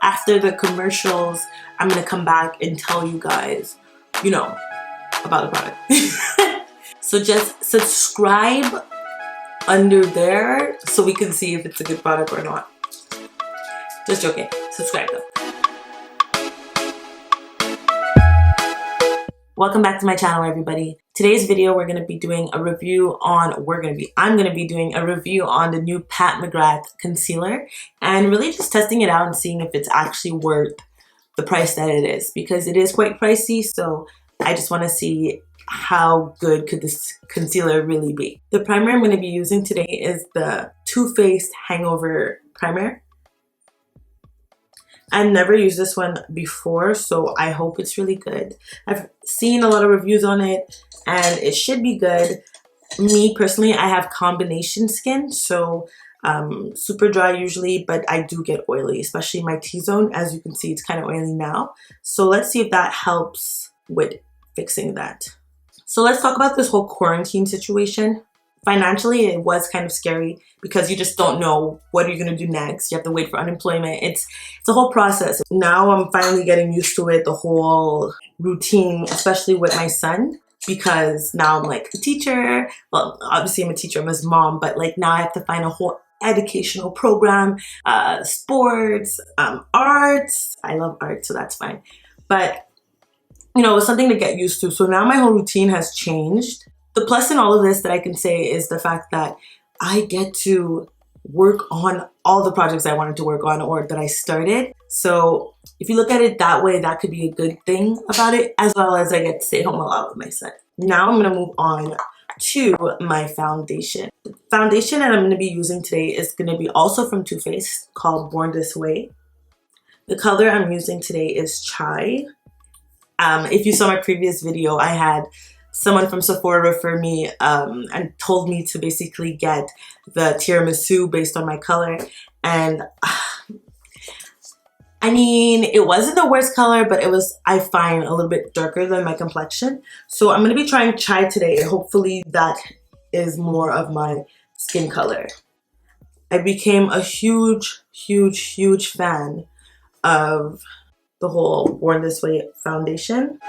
after the commercials, I'm gonna come back and tell you guys, you know, about the product. So just subscribe under there so we can see if it's a good product or not. Just joking. Subscribe though. Welcome back to my channel, everybody. Today's video, we're going to be doing a review on, I'm going to be doing a review on the new Pat McGrath concealer and really just testing it out and seeing if it's actually worth the price that it is, because it is quite pricey. So I just want to see how good could this concealer really be. The primer I'm going to be using today is the Too Faced Hangover Primer. I've never used this one before, so I hope it's really good. I've seen a lot of reviews on it and it should be good. Me personally, I have combination skin, so super dry usually, but I do get oily, especially my T-zone. As you can see, it's kind of oily now. So let's see if that helps with fixing that. So let's talk about this whole quarantine situation. Financially, it was kind of scary because you just don't know what you're going to do next. You have to wait for unemployment. It's a whole process. Now I'm finally getting used to it, the whole routine, especially with my son, because now I'm like a teacher. Well, obviously I'm a teacher, I'm his mom, but like now I have to find a whole educational program, sports, arts. I love art, so that's fine. But, you know, it's something to get used to. So now my whole routine has changed. The plus in all of this that I can say is the fact that I get to work on all the projects I wanted to work on or that I started. So if you look at it that way, that could be a good thing about it, as well as I get to stay home a lot with my son. Now I'm going to move on to my foundation. The foundation that I'm going to be using today is going to be also from Too Faced, called Born This Way. The color I'm using today is Chai. If you saw my previous video, I had someone from Sephora refer me and told me to basically get the tiramisu based on my color. And I mean, it wasn't the worst color, but it was, I find, a little bit darker than my complexion. So I'm going to be trying Chai today. Hopefully that is more of my skin color. I became a huge fan of the whole Born This Way foundation.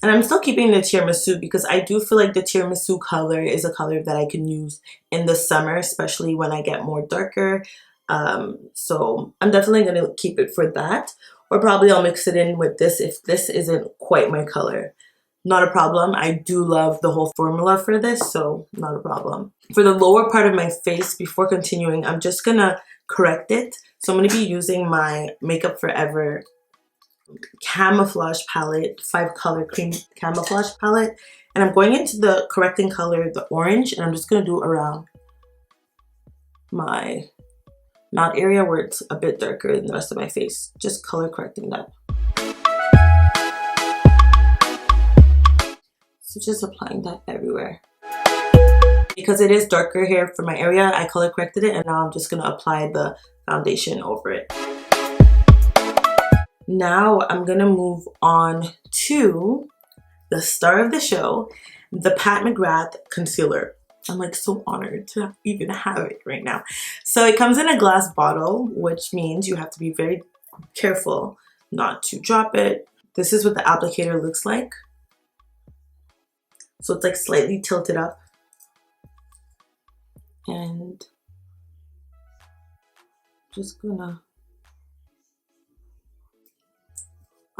And I'm still keeping the tiramisu because I do feel like the tiramisu color is a color that I can use in the summer, especially when I get more darker. So I'm definitely going to keep it for that. Or probably I'll mix it in with this if this isn't quite my color. Not a problem. I do love the whole formula for this, so not a problem. For the lower part of my face, before continuing, I'm just going to correct it. So I'm going to be using my Makeup Forever Camouflage palette, 5-color cream camouflage palette, and I'm going into the correcting color, the orange, and I'm just going to do around my mouth area where it's a bit darker than the rest of my face, just color correcting that. So just applying that everywhere. Because it is darker here for my area, I color corrected it, and now I'm just going to apply the foundation over it. Now I'm going to move on to the star of the show, the Pat McGrath concealer. I'm like so honored to even have it right now. So it comes in a glass bottle, which means you have to be very careful not to drop it. This is what the applicator looks like. So it's like slightly tilted up. And just gonna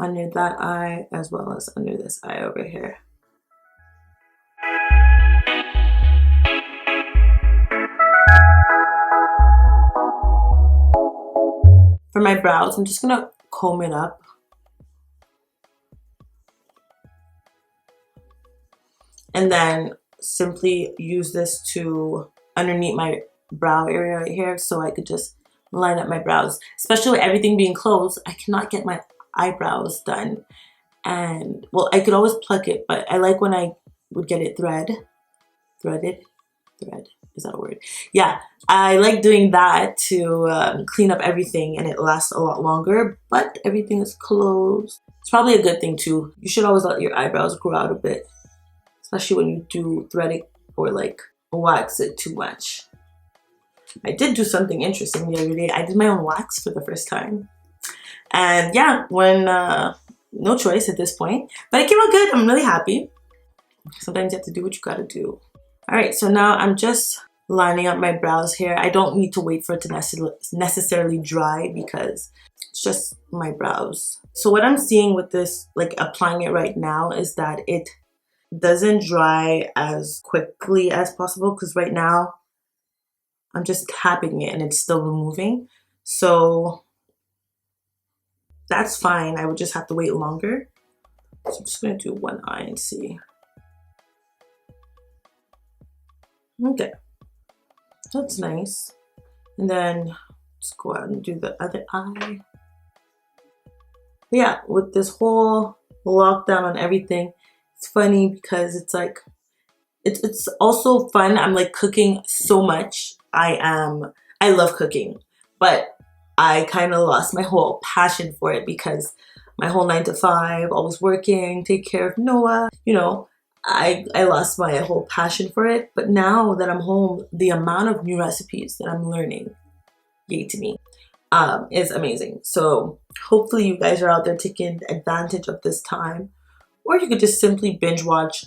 under that eye as well as under this eye over here. For my brows, I'm just gonna comb it up. And then simply use this to underneath my brow area right here so I could just line up my brows. Especially with everything being closed, I cannot get my eyebrows done. And well, I could always pluck it, but I like when I would get it threaded. Is that a word? Yeah, I like doing that to clean up everything, and it lasts a lot longer, but everything is closed. It's probably a good thing too. You should always let your eyebrows grow out a bit, especially when you do thread it or like wax it too much. I did do something interesting the other day. I did my own wax for the first time. And yeah, when no choice at this point. But it came out good. I'm really happy. Sometimes you have to do what you gotta do. Alright, so now I'm just lining up my brows here. I don't need to wait for it to necessarily dry because it's just my brows. So what I'm seeing with this, like applying it right now, is that it doesn't dry as quickly as possible because right now I'm just tapping it and it's still removing. So that's fine. I would just have to wait longer. So I'm just gonna do one eye and see. Okay, that's nice. And then let's go out and do the other eye. But yeah, with this whole lockdown and everything, it's funny because it's like, it's also fun. I'm like cooking so much. I love cooking, but I kind of lost my whole passion for it because my whole 9 to 5, always working, take care of Noah, you know, I lost my whole passion for it. But now that I'm home, the amount of new recipes that I'm learning, yay to me, is amazing. So hopefully you guys are out there taking advantage of this time, or you could just simply binge watch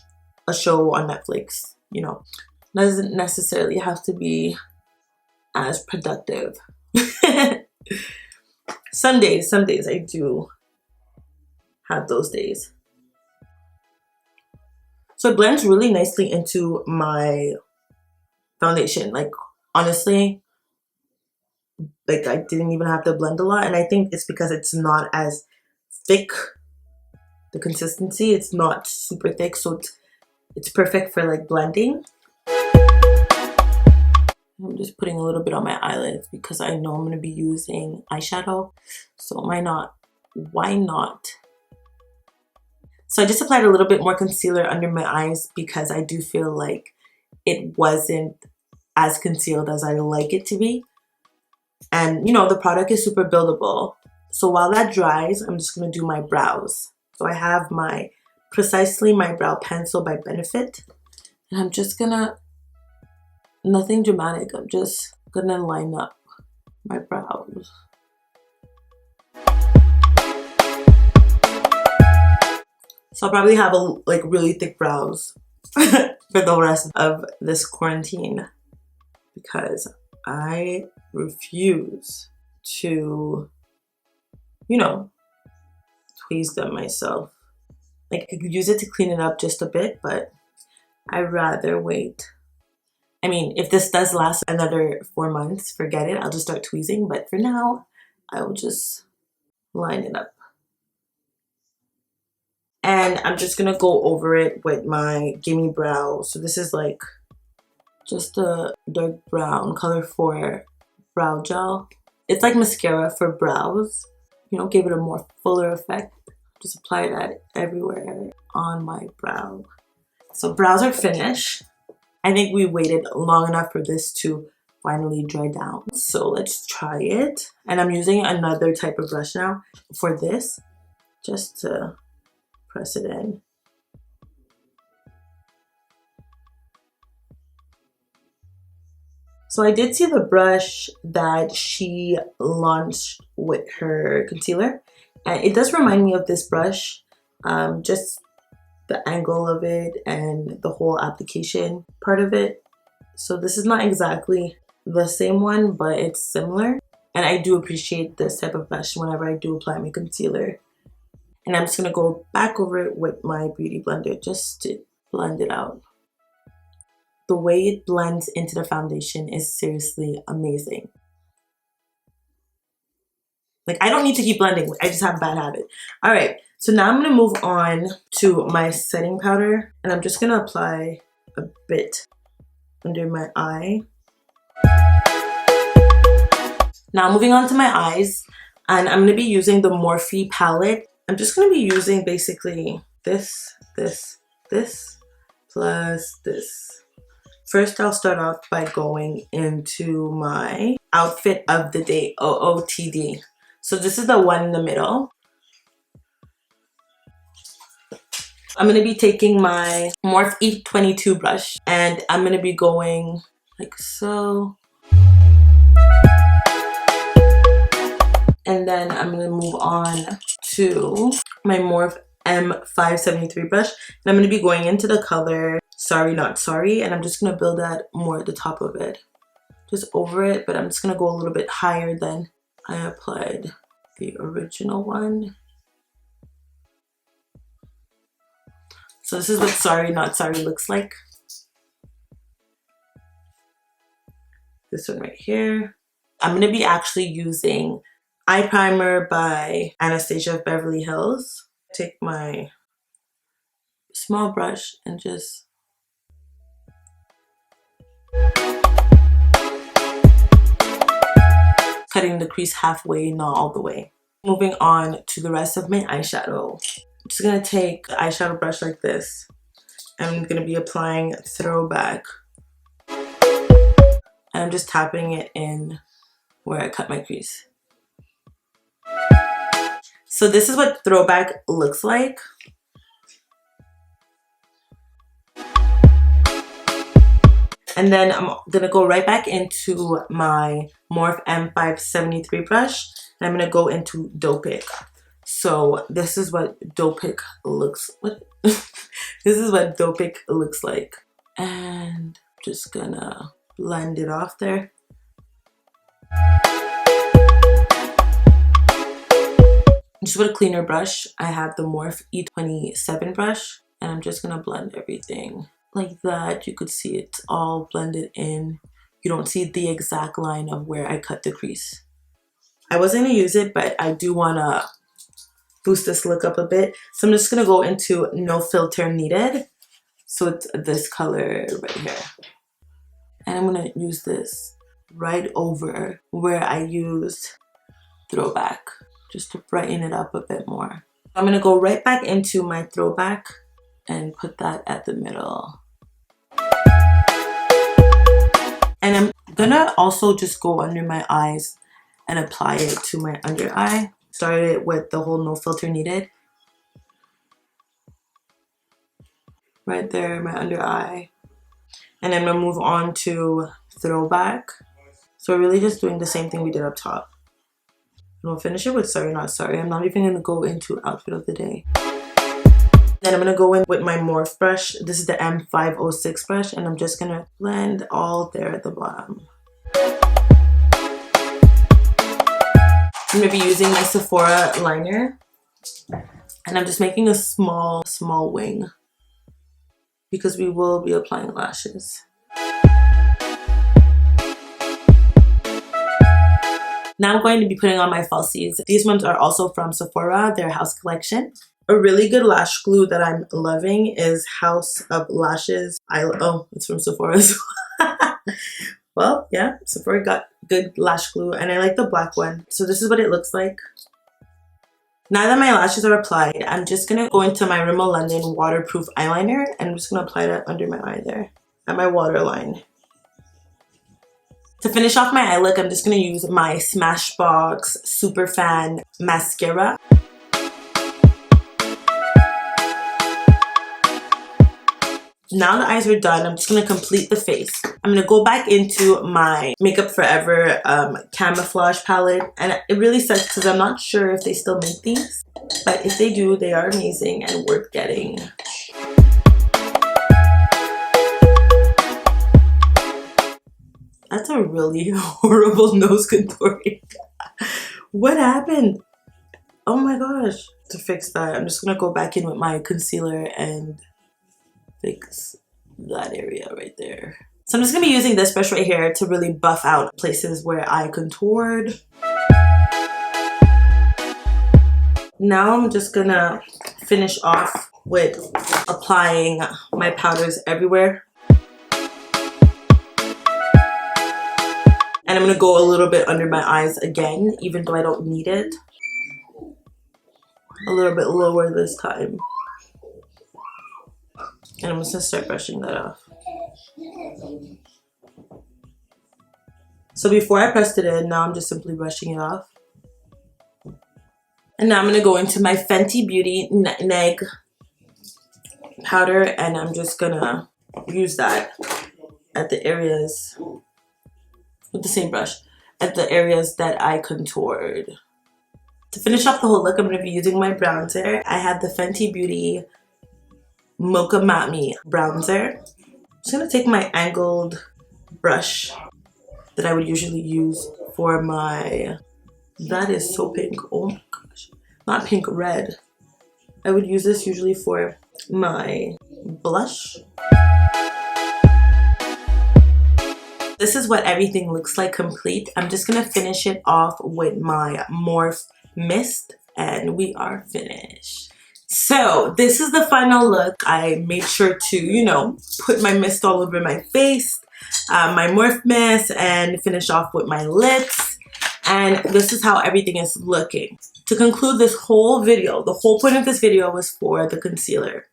a show on Netflix. You know, doesn't necessarily have to be as productive. Some days I do have those days. So it blends really nicely into my foundation. Like, honestly, like I didn't even have to blend a lot. And I think it's because it's not as thick. The consistency, it's not super thick. So it's perfect for like blending. I'm just putting a little bit on my eyelids because I know I'm going to be using eyeshadow. So why not? So I just applied a little bit more concealer under my eyes because I do feel like it wasn't as concealed as I like it to be. And you know, the product is super buildable. So while that dries, I'm just going to do my brows. So I have my Precisely My Brow Pencil by Benefit. And I'm just going to, nothing dramatic, I'm just going to line up my brows. So I'll probably have like really thick brows for the rest of this quarantine because I refuse to, you know, tweeze them myself. Like I could use it to clean it up just a bit, but I'd rather wait. I mean, if this does last another 4 months, forget it. I'll just start tweezing, but for now, I will just line it up. And I'm just gonna go over it with my Gimme Brow. So this is like just a dark brown color for brow gel. It's like mascara for brows. You know, give it a more fuller effect. Just apply that everywhere on my brow. So brows are finished. I think we waited long enough for this to finally dry down. So let's try it. And I'm using another type of brush now for this, just to press it in. So I did see the brush that she launched with her concealer, and it does remind me of this brush, just the angle of it and the whole application part of it. So this is not exactly the same one, but it's similar. And I do appreciate this type of brush whenever I do apply my concealer. And I'm just gonna go back over it with my beauty blender just to blend it out. The way it blends into the foundation is seriously amazing. Like, I don't need to keep blending, I just have a bad habit. All right, so now I'm gonna move on to my setting powder, and I'm just gonna apply a bit under my eye. Now moving on to my eyes, and I'm gonna be using the Morphe palette. I'm just gonna be using basically this, plus this. First, I'll start off by going into my outfit of the day, OOTD. So this is the one in the middle. I'm gonna be taking my Morphe E22 brush, and I'm gonna be going like so. And then I'm going to move on to my Morphe M573 brush. And I'm going to be going into the color Sorry Not Sorry. And I'm just going to build that more at the top of it. Just over it. But I'm just going to go a little bit higher than I applied the original one. So this is what Sorry Not Sorry looks like. This one right here. I'm going to be actually using eye primer by Anastasia of Beverly Hills. Take my small brush and just cutting the crease halfway, not all the way. Moving on to the rest of my eyeshadow. I'm just going to take the eyeshadow brush like this. I'm going to be applying Throwback. And I'm just tapping it in where I cut my crease. So this is what Throwback looks like. And then I'm gonna go right back into my Morphe M573 brush. And I'm gonna go into Doe Pick. So this is what Doe Pick looks like. This is what Doe Pick looks like. And I'm just gonna blend it off there. Just with a cleaner brush, I have the Morphe E27 brush, and I'm just gonna blend everything like that. You could see it's all blended in. You don't see the exact line of where I cut the crease. I wasn't gonna use it, but I do wanna boost this look up a bit. So I'm just gonna go into No Filter Needed. So it's this color right here. And I'm gonna use this right over where I used Throwback, just to brighten it up a bit more. I'm gonna go right back into my Throwback and put that at the middle. And I'm gonna also just go under my eyes and apply it to my under eye. Started with the whole No Filter Needed. Right there, my under eye. And I'm gonna move on to Throwback. So we're really just doing the same thing we did up top. And we'll finish it with Sorry Not Sorry. I'm not even gonna go into Outfit of the Day. Then I'm gonna go in with my Morphe brush. This is the M506 brush, and I'm just gonna blend all there at the bottom. I'm gonna be using my Sephora liner, and I'm just making a small wing because we will be applying lashes. Now I'm going to be putting on my falsies. These ones are also from Sephora, their house collection. A really good lash glue that I'm loving is House of Lashes. Oh, it's from Sephora as well. Well, yeah, Sephora got good lash glue, and I like the black one. So this is what it looks like. Now that my lashes are applied, I'm just going to go into my Rimmel London waterproof eyeliner, and I'm just going to apply that under my eye there, at my waterline. To finish off my eye look, I'm just going to use my Smashbox Super Fan Mascara. Now the eyes are done, I'm just going to complete the face. I'm going to go back into my Makeup Forever Camouflage palette. And it really sucks because I'm not sure if they still make these. But if they do, they are amazing and worth getting. That's a really horrible nose contouring. What happened? Oh my gosh. To fix that, I'm just going to go back in with my concealer and fix that area right there. So I'm just going to be using this brush right here to really buff out places where I contoured. Now I'm just going to finish off with applying my powders everywhere. And I'm going to go a little bit under my eyes again, even though I don't need it. A little bit lower this time. And I'm just going to start brushing that off. So before I pressed it in, now I'm just simply brushing it off. And now I'm going to go into my Fenty Beauty NUTMEG powder, and I'm just going to use that at the areas, with the same brush, at the areas that I contoured. To finish off the whole look, I'm going to be using my bronzer. I have the Fenty Beauty Mocha MAMI bronzer. I'm just going to take my angled brush that I would usually use for my... That is so pink. Oh my gosh. Not pink, red. I would use this usually for my blush. This is what everything looks like complete. I'm just going to finish it off with my Morphe mist and we are finished. So this is the final look. I made sure to, you know, put my mist all over my face, my Morphe mist, and finish off with my lips. And this is how everything is looking. To conclude this whole video, the whole point of this video was for the concealer.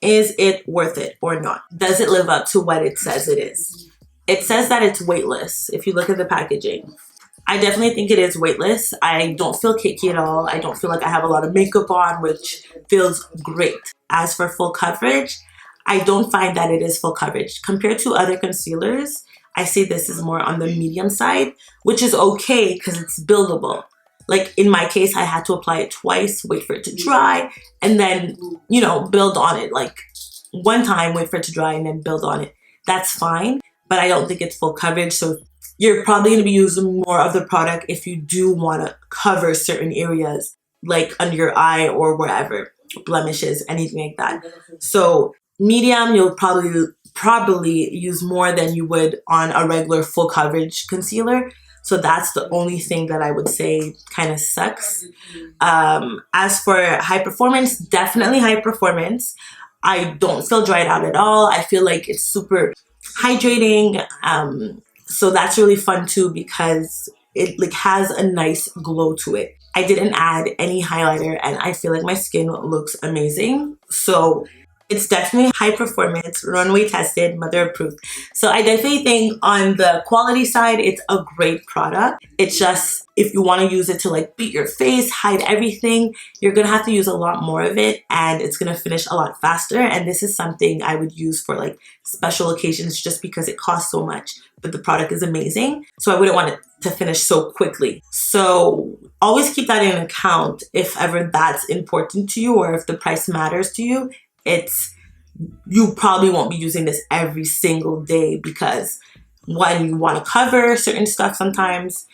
Is it worth it or not? Does it live up to what it says it is? It says that it's weightless if you look at the packaging. I definitely think it is weightless. I don't feel cakey at all. I don't feel like I have a lot of makeup on, which feels great. As for full coverage, I don't find that it is full coverage. Compared to other concealers, I say this is more on the medium side, which is okay because it's buildable. Like in my case, I had to apply it twice, wait for it to dry, and then, you know, build on it. Like one time, wait for it to dry and then build on it. That's fine, but I don't think it's full coverage. So you're probably going to be using more of the product if you do want to cover certain areas, like under your eye or wherever, blemishes, anything like that. So medium, you'll probably use more than you would on a regular full coverage concealer. So that's the only thing that I would say kind of sucks. As for high performance, definitely high performance. I don't feel dried out at all. I feel like it's super hydrating. So that's really fun too because it like has a nice glow to it. I didn't add any highlighter and I feel like my skin looks amazing. So it's definitely high performance, runway tested, mother approved. So I definitely think on the quality side, it's a great product. It's just, if you want to use it to like beat your face, hide everything, you're going to have to use a lot more of it and it's going to finish a lot faster. And this is something I would use for like special occasions just because it costs so much, but the product is amazing. So I wouldn't want it to finish so quickly. So always keep that in account if ever that's important to you or if the price matters to you. You probably won't be using this every single day because one, you want to cover certain stuff sometimes,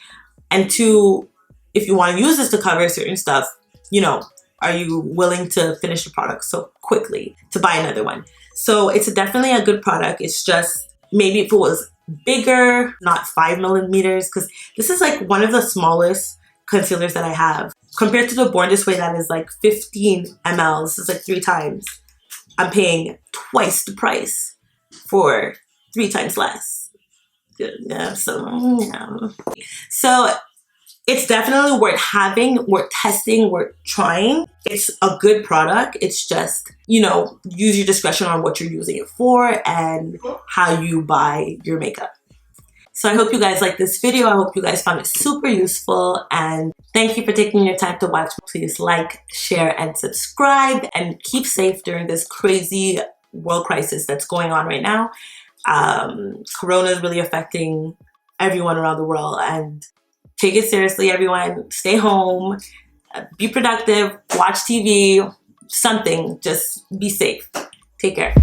and two, if you want to use this to cover certain stuff, you know, are you willing to finish the product so quickly to buy another one? So it's definitely a good product. It's just maybe if it was bigger, not 5 millimeters, because this is like one of the smallest concealers that I have compared to the Born This Way that is like 15 ml. This is like 3 times. I'm paying twice the price for 3 times less. Yeah, so it's definitely worth having, worth testing, worth trying. It's a good product. It's just, you know, use your discretion on what you're using it for and how you buy your makeup. So I hope you guys liked this video. I hope you guys found it super useful and thank you for taking your time to watch. Please like, share, and subscribe and keep safe during this crazy world crisis that's going on right now. Corona is really affecting everyone around the world and take it seriously, everyone. Stay home, be productive, watch TV, something. Just be safe. Take care.